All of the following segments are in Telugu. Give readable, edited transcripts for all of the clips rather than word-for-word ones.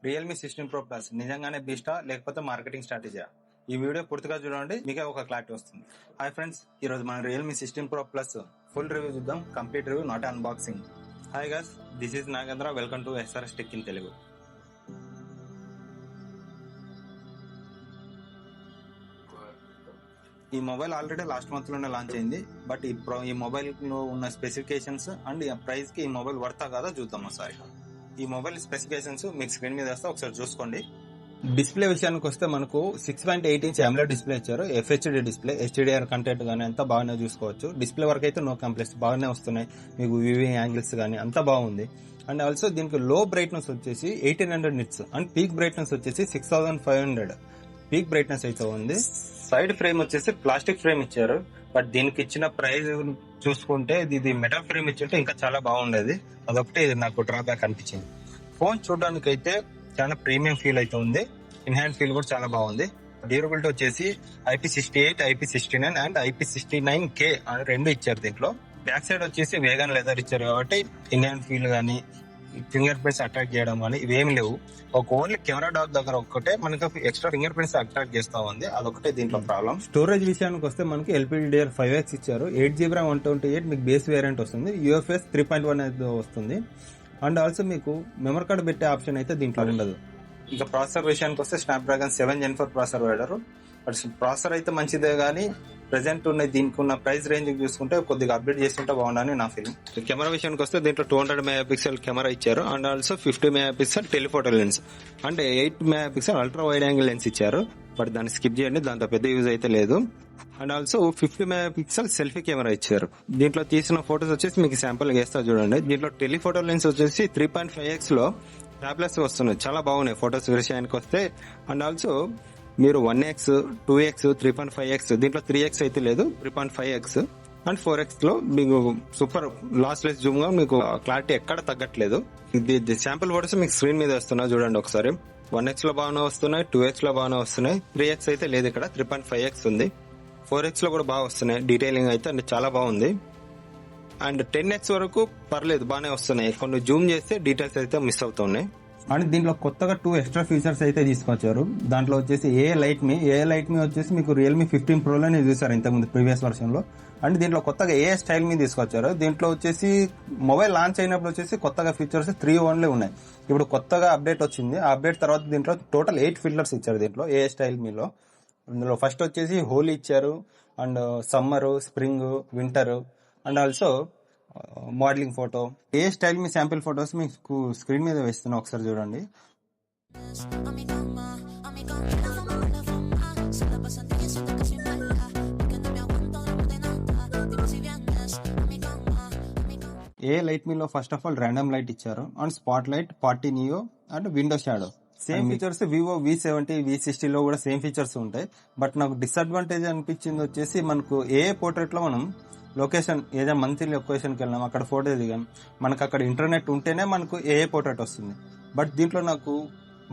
రియల్మీ 16 Pro Plus నిజంగానే బెస్టా లేకపోతే మార్కెటింగ్ స్ట్రాటజీయా? ఈ వీడియో పూర్తిగా చూడండి, మీకే ఒక క్లారిటీ వస్తుంది. హాయ్ ఫ్రెండ్స్, ఈ రోజు మనం Realme 16 Pro Plus full review చూద్దాం. Complete review, not unboxing. Hi guys, this is Nagendra. Welcome to SRS Tech in Telugu. ఈ మొబైల్ ఆల్రెడీ లాస్ట్ మంత్ లోనే లాంచ్ అయింది. బట్ ఈ మొబైల్ లో ఉన్న స్పెసిఫికేషన్స్ అండ్ ప్రైస్ కి ఈ మొబైల్ వర్తా కాదా చూద్దాం ఒకసారి. ఈ మొబైల్ స్పెసిఫికేషన్స్ మీకు స్క్రీన్ మీద వేస్తా, ఒకసారి చూసుకోండి. డిస్ప్లే విషయానికి వస్తే మనకు 6.8 ఇంచ్ AMOLED డిస్ప్లే ఇచ్చారు. FHD డిస్ప్లే, HDR కంటెంట్ గానీ అంతా బాగానే చూసుకోవచ్చు. డిస్ప్లే వరకు అయితే నో కంప్లైంట్స్, బాగానే వస్తున్నాయి. మీకు వ్యూవింగ్ యాంగిల్స్ గానీ అంతా బాగుంది. అండ్ ఆల్సో దీనికి లో బ్రైట్నెస్ వచ్చేసి 1800 నిట్స్ అండ్ పీక్ బ్రైట్నెస్ వచ్చేసి 6500 పీక్ బ్రైట్నెస్ అయితే ఉంది. సైడ్ ఫ్రేమ్ వచ్చేసి ప్లాస్టిక్ ఫ్రేమ్ ఇచ్చారు. బట్ దీనికి ఇచ్చిన ప్రైస్ చూసుకుంటే ఇది మెటల్ ఫ్రేమ్ ఇచ్చింటే ఇంకా చాలా బాగుండేది. అదొకటి నాకు డ్రాబ్యాక్ అనిపించింది. ఫోన్ చూడడానికి అయితే చాలా ప్రీమియం ఫీల్ అయితే ఉంది. ఇన్ హ్యాండ్ ఫీల్ కూడా చాలా బాగుంది. డ్యూరబిలిటీ వచ్చేసి IP68, IP69 అండ్ IP69K అని రెండు ఇచ్చారు. దీంట్లో బ్యాక్ సైడ్ వచ్చేసి వేగన్ లెదర్ ఇచ్చారు కాబట్టి ఇన్ హ్యాండ్ ఫీల్ గానీ ఫింగర్ ప్రింట్స్ అట్రాక్ట్ చేయడం కానీ ఇవేమి లేవు. ఒక ఓన్లీ కెమెరా డాట్ దగ్గర ఒక్కటే మనకి ఎక్స్ట్రా ఫింగర్ ప్రింట్స్ అట్రాక్ట్ చేస్తా ఉంది. అదొకటే దీంట్లో ప్రాబ్లం. స్టోరేజ్ విషయానికి వస్తే మనకి LPDDR5X ఇచ్చారు. 8GB RAM 128 మీకు బేస్ వేరియంట్ వస్తుంది. UFS 3.1 అయితే వస్తుంది. అండ్ ఆల్సో మీకు మెమరీ కార్డ్ పెట్టే ఆప్షన్ అయితే దీంట్లో ఉండదు. ఇంకా ప్రాసెసర్ విషయానికి వస్తే స్నాప్డ్రాగన్ 7 Gen 4 ప్రాసెసర్ వాడారు. బట్ ప్రాసెసర్ అయితే మంచిదే కానీ ప్రెసెంట్ ఉన్న దీనికి ఉన్న ప్రైస్ రేంజ్ చూసుకుంటే కొద్దిగా అప్డేట్ చేస్తుంటే బాగుండని నా ఫీలింగ్. కెమెరా విషయానికి వస్తే దీంట్లో 200 MP కెమెరా ఇచ్చారు. And also 50 MP telephoto lens and 8 MP ultra wide angle lens ఇచ్చారు. బట్ దాన్ని స్కిప్ చేయండి, దాంతో పెద్ద యూజ్ అయితే లేదు. And also 50 MP selfie camera ఇచ్చారు. దీంట్లో తీసిన ఫోటోస్ వచ్చేసి మీకు శాంపుల్ వేస్తా చూడండి. దీంట్లో టెలిఫోటో లెన్స్ వచ్చేసి 3.5X లో ట్యాబ్లెట్స్ వస్తున్నాయి, చాలా బాగున్నాయి ఫోటోస్ విషయానికి వస్తే. అండ్ ఆల్సో మీరు 1X, 2X, 3.5X, దీంట్లో 3X అయితే లేదు, 3.5X అండ్ 4X లో మీకు సూపర్ లాస్ లెస్ జూమ్ గా మీకు క్లారిటీ ఎక్కడ తగ్గట్లేదు. ఇది శాంపుల్ ఫోటోస్ మీకు స్క్రీన్ మీద వస్తున్నా చూడండి ఒకసారి. 1X లో బాగానే వస్తున్నాయి, 2X లో బాగానే వస్తున్నాయి, 3X అయితే లేదు, ఇక్కడ 3.5X ఉంది. 4X లో కూడా బాగా వస్తున్నాయి. డీటెయిలింగ్ అయితే చాలా బాగుంది. అండ్ 10X వరకు పర్లేదు, బాగానే వస్తున్నాయి. కొన్ని జూమ్ చేస్తే డీటెయిల్స్ అయితే మిస్ అవుతున్నాయి. అండ్ దీంట్లో కొత్తగా 2 ఎక్స్ట్రా ఫీచర్స్ అయితే తీసుకొచ్చారు. దాంట్లో వచ్చేసి ఏ లైట్ మీ వచ్చేసి మీకు రియల్మీ 15 Pro లోనే చూసారు ఇంతకుముందు ప్రీవియస్ వర్షన్ లో. అండ్ దీంట్లో కొత్తగా స్టైల్ మీ తీసుకొచ్చారు. దీంట్లో వచ్చేసి మొబైల్ లాంచ్ అయినప్పుడు వచ్చేసి కొత్తగా ఫీచర్స్ 3 ఓన్లీ ఉన్నాయి. ఇప్పుడు కొత్తగా అప్డేట్ వచ్చింది. ఆ అప్డేట్ తర్వాత దీంట్లో టోటల్ 8 ఫిల్టర్స్ ఇచ్చారు దీంట్లో స్టైల్ మీలో. ఇందులో ఫస్ట్ వచ్చేసి హోలీ ఇచ్చారు, and summer, spring, winter and also modeling photo. Style మీ శాంపిల్ ఫోటోస్ మీకు స్క్రీన్ మీద వేస్తున్నా, ఒకసారి చూడండి. లైట్ మీలో first of all random light ఇచ్చారు and spot light, party neo and window shadow. Same features Vivo V70, V60 లో కూడా సేమ్ ఫీచర్స్ ఉంటాయి. బట్ నాకు డిసడ్వాంటేజ్ అనిపించింది వచ్చేసి మనకు పోర్ట్రేట్ లో మనం లొకేషన్ ఏదైనా మంచి లొకేషన్కి వెళ్ళాం, అక్కడ ఫోటో దిగాం, మనకు అక్కడ ఇంటర్నెట్ ఉంటేనే మనకు పోర్ట్రేట్ వస్తుంది. బట్ దీంట్లో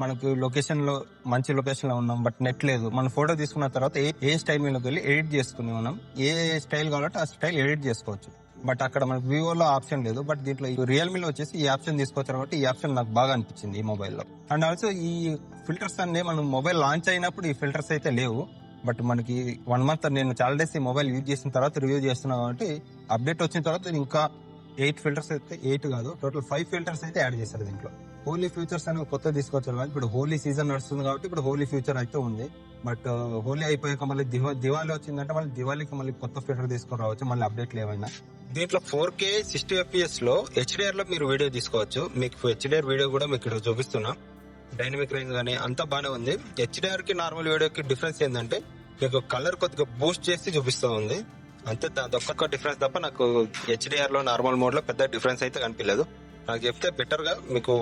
మనకు లొకేషన్ లో మంచి లొకేషన్ లో ఉన్నాం బట్ నెట్ లేదు. మనం ఫోటో తీసుకున్న తర్వాత స్టైల్ మీదకి వెళ్ళి ఎడిట్ చేసుకుని మనం స్టైల్ కావాలంటే ఆ స్టైల్ ఎడిట్ చేసుకోవచ్చు. బట్ అక్కడ మనకు వివోలో ఆప్షన్ లేదు. బట్ దీంట్లో రియల్మీలో వచ్చేసి ఈ ఆప్షన్ తీసుకొచ్చారు కాబట్టి ఈ ఆప్షన్ నాకు బాగా అనిపించింది ఈ మొబైల్లో. అండ్ ఆల్సో ఈ ఫిల్టర్స్ అన్ని మనం మొబైల్ లాంచ్ అయినప్పుడు ఈ ఫిల్టర్స్ అయితే లేవు. బట్ మనకి 1 month నేను చాలా డేస్ ఈ మొబైల్ యూజ్ చేసిన తర్వాత రివ్యూ చేస్తున్నా కాబట్టి అప్డేట్ వచ్చిన తర్వాత ఇంకా 8 ఫిల్టర్స్ అయితే 8 కాదు, టోటల్ 5 ఫిల్టర్స్ అయితే యాడ్ చేశారు దీంట్లో. హోలీ ఫ్యూచర్స్ అని కొత్త తీసుకొచ్చారు. ఇప్పుడు హోలీ సీజన్ నడుస్తుంది కాబట్టి ఇప్పుడు హోలీ ఫ్యూచర్ అయితే ఉంది. బట్ హోలీ అయిపోయాక మళ్ళీ దివాళీ వచ్చిందంటే మళ్ళీ దివాళీకి మళ్ళీ కొత్త ఫిల్టర్ తీసుకొని రావచ్చు, మళ్ళీ అప్డేట్లు ఏమైనా. దీంట్లో 4K 60 FPS లో HDR లో మీరు వీడియో తీసుకోవచ్చు. మీకు HDR వీడియో కూడా మీకు ఇక్కడ చూపిస్తున్నా. డైనమిక్ రేంజ్ గానీ అంతా బాగానే ఉంది. HDR కి నార్మల్ వీడియోకి డిఫరెన్స్ ఏంటంటే మీకు కలర్ కొద్దిగా బూస్ట్ చేసి చూపిస్తా ఉంది అంతే. దాని ఒక్క డిఫరెన్స్ తప్ప నాకు HDR లో నార్మల్ మోడ్ లో పెద్ద డిఫరెన్స్ అయితే కనిపించలేదు. నాకు చెప్తే బెటర్ గా మీకు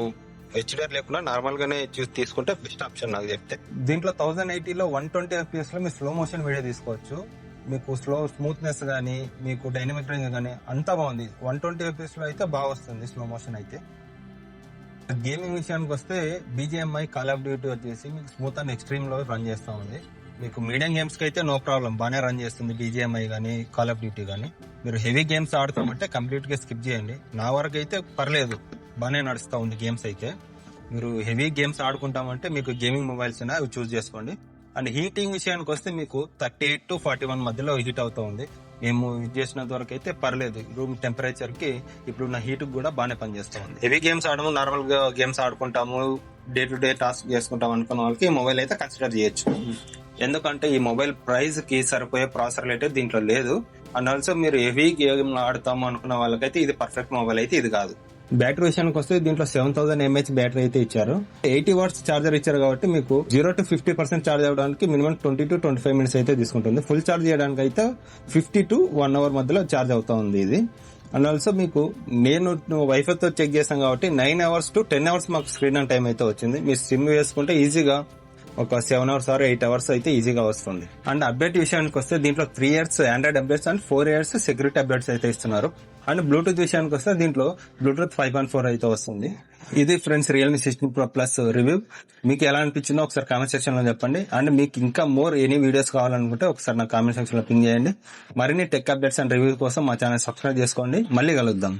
HDR లేకుండా నార్మల్ గానే చూసి తీసుకుంటే బెస్ట్ ఆప్షన్ నాకు చెప్తే. దీంట్లో 1080 లో 120 FPS లో మీరు స్లో మోషన్ వీడియో తీసుకోవచ్చు. మీకు స్మూత్నెస్ గానీ మీకు డైనమిక్ రేంజ్ గానీ అంతా బాగుంది. 120 FPS లో అయితే బాగా వస్తుంది స్లో మోషన్ అయితే. గేమింగ్ విషయానికి వస్తే BGMI కాల్ ఆఫ్ డ్యూటీ వచ్చేసి మీకు స్మూత్ అండ్ ఎక్స్ట్రీమ్ లో రన్ చేస్తా ఉంది. మీకు మీడియం గేమ్స్ కి అయితే నో ప్రాబ్లం, బాగానే రన్ చేస్తుంది BGMI గానీ కాల్ ఆఫ్ డ్యూటీ గానీ. మీరు హెవీ గేమ్స్ ఆడుతామంటే కంప్లీట్ గా స్కిప్ చేయండి. నా వరకు అయితే పర్లేదు, బాగానే నడుస్తా ఉంది గేమ్స్ అయితే. మీరు హెవీ గేమ్స్ ఆడుకుంటామంటే మీకు గేమింగ్ మొబైల్స్ ఉన్నాయి, అవి చూస్ చేసుకోండి. అండ్ హీటింగ్ విషయానికి వస్తే మీకు 38 to 41 మధ్యలో హీట్ అవుతా ఉంది. మేము ఇది చేసినంత వరకు అయితే పర్లేదు, రూమ్ టెంపరేచర్ కి ఇప్పుడున్న హీట్ కూడా బాగానే పనిచేస్తా ఉంది. హెవీ గేమ్స్ ఆడము, నార్మల్ గా గేమ్స్ ఆడుకుంటాము, డే టు డే టాస్క్ చేసుకుంటాం అనుకున్న వాళ్ళకి ఈ మొబైల్ అయితే కన్సిడర్ చేయొచ్చు. ఎందుకంటే ఈ మొబైల్ ప్రైస్ కి సరిపోయే ప్రాసెసర్ అయితే దీంట్లో లేదు. అండ్ ఆల్సో మీరు హెవీ గేమ్ ఆడతాము అనుకున్న వాళ్ళకైతే ఇది పర్ఫెక్ట్ మొబైల్ అయితే ఇది కాదు. బ్యాటరీ విషయానికి వస్తే దీంట్లో 7000 mAh బ్యాటరీ అయితే ఇచ్చారు. 80 watts చార్జర్ ఇచ్చారు కాబట్టి మీకు 0 to 50% చార్జ్ అవ్వడానికి మినిమం 20 to 25 minutes అయితే తీసుకుంటుంది. ఫుల్ చార్జ్ చేయడానికి అయితే 50 to 1 hour మధ్యలో చార్జ్ అవుతా ఉంది ఇది. అండ్ ఆల్సో మీకు నేను వైఫై తో చెక్ చేశాను కాబట్టి 9 hours to 10 hours మాకు స్క్రీన్ ఆన్ టైం అయితే వచ్చింది. మీరు సిమ్ వేసుకుంటే ఈజీగా ఒక 7 hours or 8 hours అయితే ఈజీగా వస్తుంది. అండ్ అప్డేట్ విషయానికి వస్తే దీంట్లో 3 years Android updates and 4 years security updates అయితే ఇస్తున్నారు. అండ్ బ్లూటూత్ విషయానికి వస్తే దీంట్లో బ్లూటూత్ 5.4 అయితే వస్తుంది. ఇది friends Realme 16 Pro Plus review. మీకు ఎలా అనిపించిందో ఒకసారి కామెంట్ సెక్షన్ లో చెప్పండి. అండ్ మీకు ఇంకా మోర్ ఎనీ వీడియోస్ కావాలనుకుంటే ఒకసారి నా కామెంట్ సెక్షన్ లో పింగ్ చేయండి. మరిన్ని టెక్ అప్డేట్స్ అండ్ రివ్యూ కోసం మా ఛానల్ సబ్స్క్రైబ్ చేసుకోండి. మళ్ళీ కలుద్దాం.